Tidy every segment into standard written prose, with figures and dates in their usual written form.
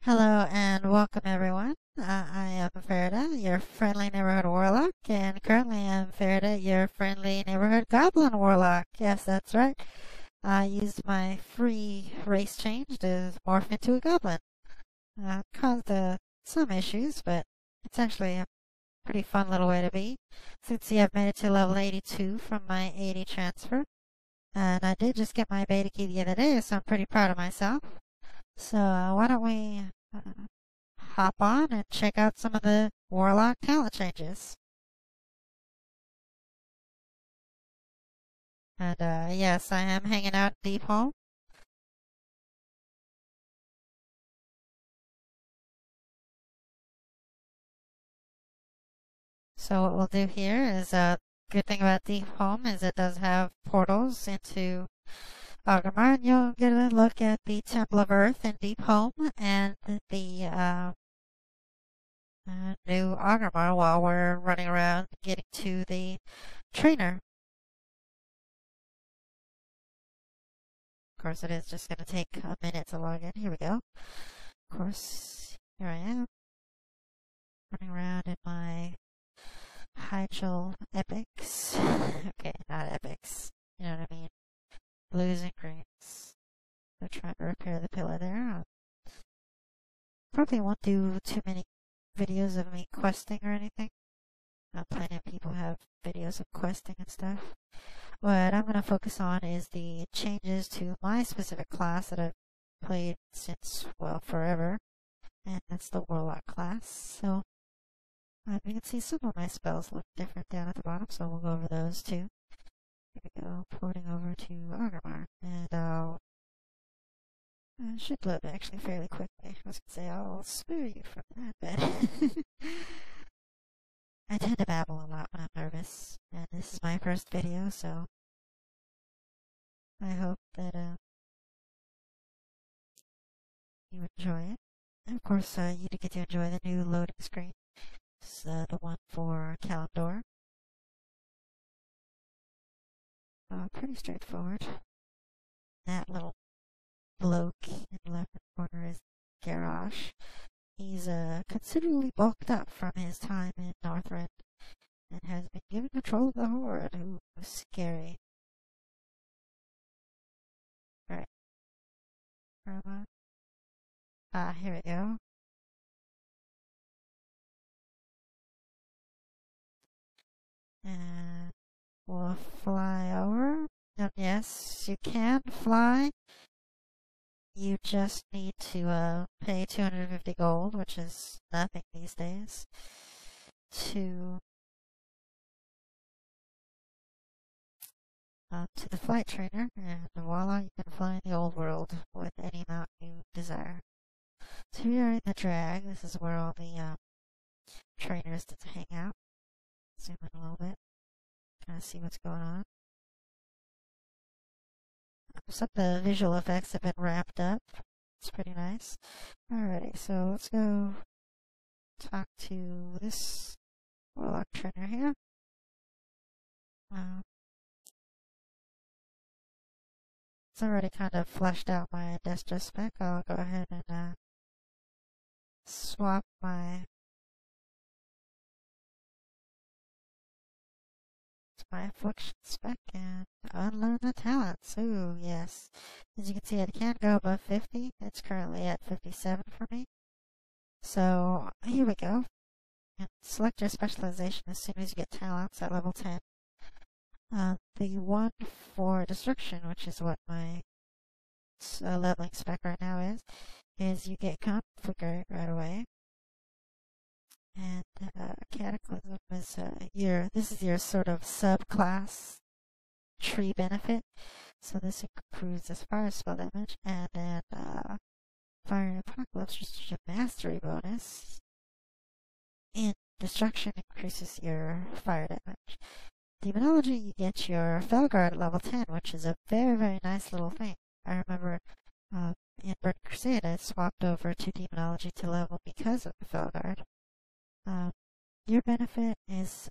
Hello and welcome everyone. I am Faridah, your friendly neighborhood warlock, and currently I'm Faridah, your friendly neighborhood goblin warlock. Yes, that's right. I used my free race change to morph into a goblin. It caused some issues, but it's actually a pretty fun little way to be. So you can see I've made it to level 82 from my 80 transfer, and I did just get my beta key the other day, so I'm pretty proud of myself. So why don't we hop on and check out some of the Warlock talent changes. And yes, I am hanging out in Deep Home. So what we'll do here is, good thing about Deep Home is it does have portals into Augermar, and you'll get a look at the Temple of Earth in Deep Home and the new Augermar while we're running around getting to the trainer. Of course, it is just going to take a minute to log in. Here we go. Of course, here I am, running around in my Hyjal epics. Okay, not epics. You know what I mean? Blues and greens. They're trying to repair the pillar there. Probably won't do too many videos of me questing or anything. Plenty of people have videos of questing and stuff. What I'm going to focus on is the changes to my specific class that I've played since, well, forever. And that's the Warlock class. So, you can see some of my spells look different down at the bottom, so we'll go over those too. Here we go, porting over to Augermar. And I should load actually fairly quickly. I was going to say I'll spare you from that, but I tend to babble a lot when I'm nervous, and this is my first video, so I hope that you enjoy it. And of course, you do get to enjoy the new loading screen. It's the one for Kalimdor. Pretty straightforward. That little bloke in the left corner is Garrosh. He's considerably bulked up from his time in Northrend and has been given control of the Horde. Ooh, scary. Alright. Where am I? Ah, here we go. And we'll fly over. And yes, you can fly. You just need to pay 250 gold, which is nothing these days, to the flight trainer, and voila, you can fly in the old world with any amount you desire. So we are in the drag. This is where all the trainers get to hang out. Zoom in a little bit, kind of see what's going on. Some of the visual effects have been wrapped up. It's pretty nice. Alrighty, so let's go talk to this Warlock trainer here. It's already kind of fleshed out my Destro spec. I'll go ahead and swap my affliction spec and unlearn the talents. Ooh, yes. As you can see, I can't go above 50. It's currently at 57 for me. So, here we go. And select your specialization as soon as you get talents at level 10. The one for destruction, which is what my leveling spec right now is you get conflict right away. And Cataclysm is this is your sort of subclass tree benefit. So this improves as far as spell damage, and then Fire and Apocalypse, which is a mastery bonus. And Destruction increases your fire damage. Demonology, you get your Felguard at level 10, which is a very, very nice little thing. I remember in Burning Crusade I swapped over to Demonology to level because of the Felguard. Your benefit is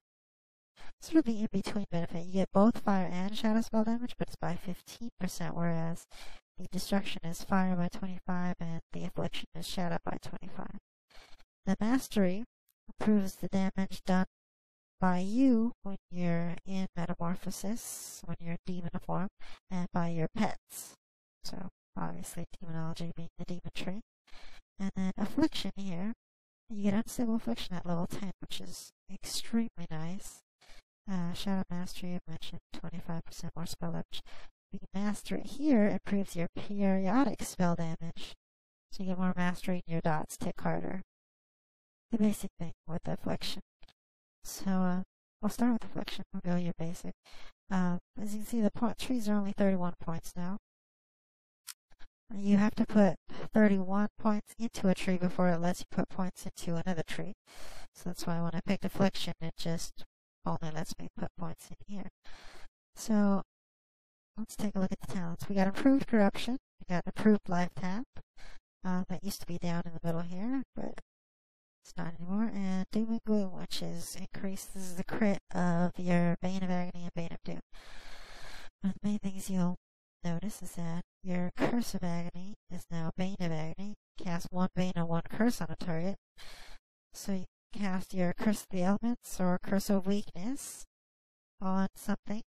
sort of the in-between benefit. You get both fire and shadow spell damage, but it's by 15%, whereas the destruction is fire by 25 and the affliction is shadow by 25. The mastery improves the damage done by you when you're in metamorphosis, when you're demon form, and by your pets. So obviously demonology being the demon tree. And then affliction here, you get unstable affliction at level 10, which is extremely nice. Shadow mastery, I mentioned, 25% more spell damage. You can master it here, improves your periodic spell damage. So you get more mastery and your dots tick harder. The basic thing with affliction. So we'll start with affliction. We'll go your basic. As you can see, the trees are only 31 points now. You have to put 31 points into a tree before it lets you put points into another tree. So that's why when I picked affliction, it just only lets me put points in here. So let's take a look at the talents. We got improved corruption. We got improved life tap. That used to be down in the middle here, but it's not anymore. And Doom and Gloom, which is increases the crit of your Bane of Agony and Bane of Doom. One of the main things you'll notice is that your Curse of Agony is now Bane of Agony. Cast one Bane and one Curse on a target. So you can cast your Curse of the Elements or Curse of Weakness on something.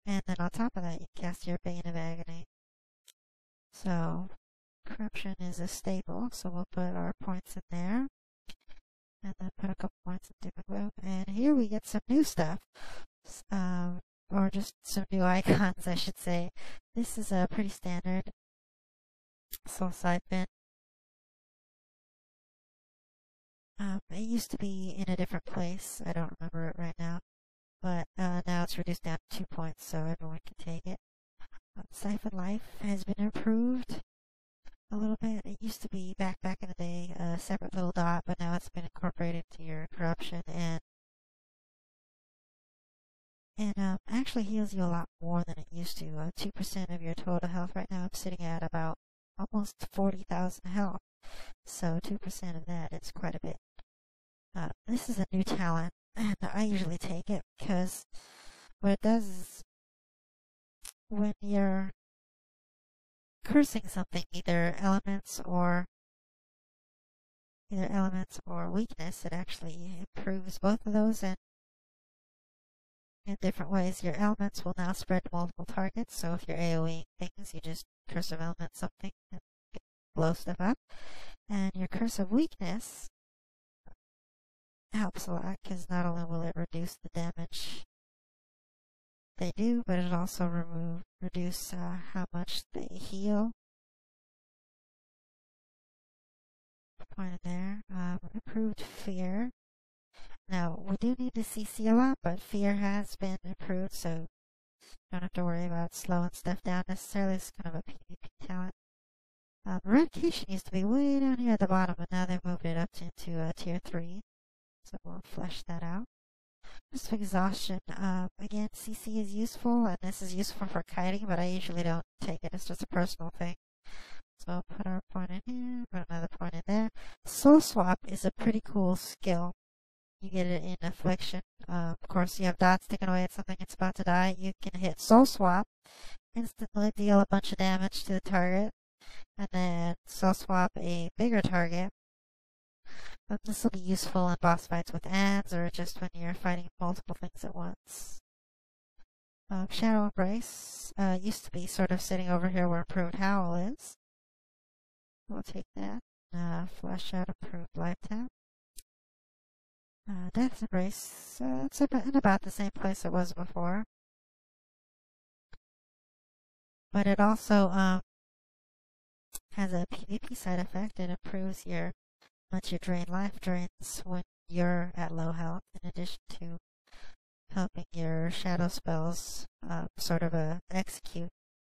And then on top of that, you can cast your Bane of Agony. So corruption is a staple, so we'll put our points in there. And then put a couple points in Doom and Gloom. And here we get some new stuff. Or just some new icons, I should say. This is a pretty standard soul siphon. It used to be in a different place. I don't remember it right now. But now it's reduced down to 2 points, so everyone can take it. Siphon life has been improved a little bit. It used to be back in the day a separate little dot, but now it's been incorporated into your corruption and actually heals you a lot more than it used to. 2% of your total health right now. I'm sitting at about almost 40,000 health. So 2% of that is quite a bit. This is a new talent, and I usually take it because what it does is when you're cursing something, either elements or weakness, it actually improves both of those and in different ways. Your elements will now spread to multiple targets, so if you're AoEing things, you just Curse of Element something and blow stuff up. And your Curse of Weakness helps a lot, because not only will it reduce the damage they do, but it also reduce how much they heal. Point there. Improved Fear. Now, we do need to CC a lot, but Fear has been improved, so you don't have to worry about slowing stuff down necessarily. It's kind of a PvP talent. Eradication used to be way down here at the bottom, but now they've moved it up into tier 3. So we'll flesh that out. Just exhaustion. Again, CC is useful, and this is useful for kiting, but I usually don't take it. It's just a personal thing. So I'll put our point in here, put another point in there. Soul Swap is a pretty cool skill. You get it in Affliction. Of course, you have dots sticking away at something that's about to die. You can hit Soul Swap, instantly deal a bunch of damage to the target, and then Soul Swap a bigger target. But this will be useful in boss fights with ads, or just when you're fighting multiple things at once. Shadow Embrace used to be sort of sitting over here where Improved Howl is. We'll take that. Flesh out Improved Life Tap. Death Embrace, it's in about the same place it was before. But it also has a PvP side effect. It improves much your drain life drains when you're at low health, in addition to helping your shadow spells sort of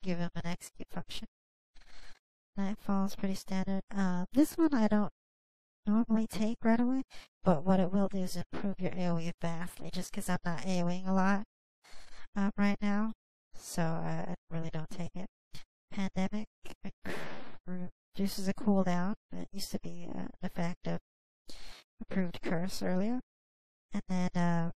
give them an execute function. Nightfall is pretty standard. This one I don't normally take right away, but what it will do is improve your AoE vastly, just because I'm not AoEing a lot right now, so I really don't take it. Pandemic reduces a cooldown. It used to be an effect of improved Curse earlier, and then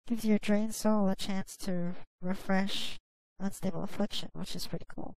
gives your Drained Soul a chance to refresh Unstable Affliction, which is pretty cool.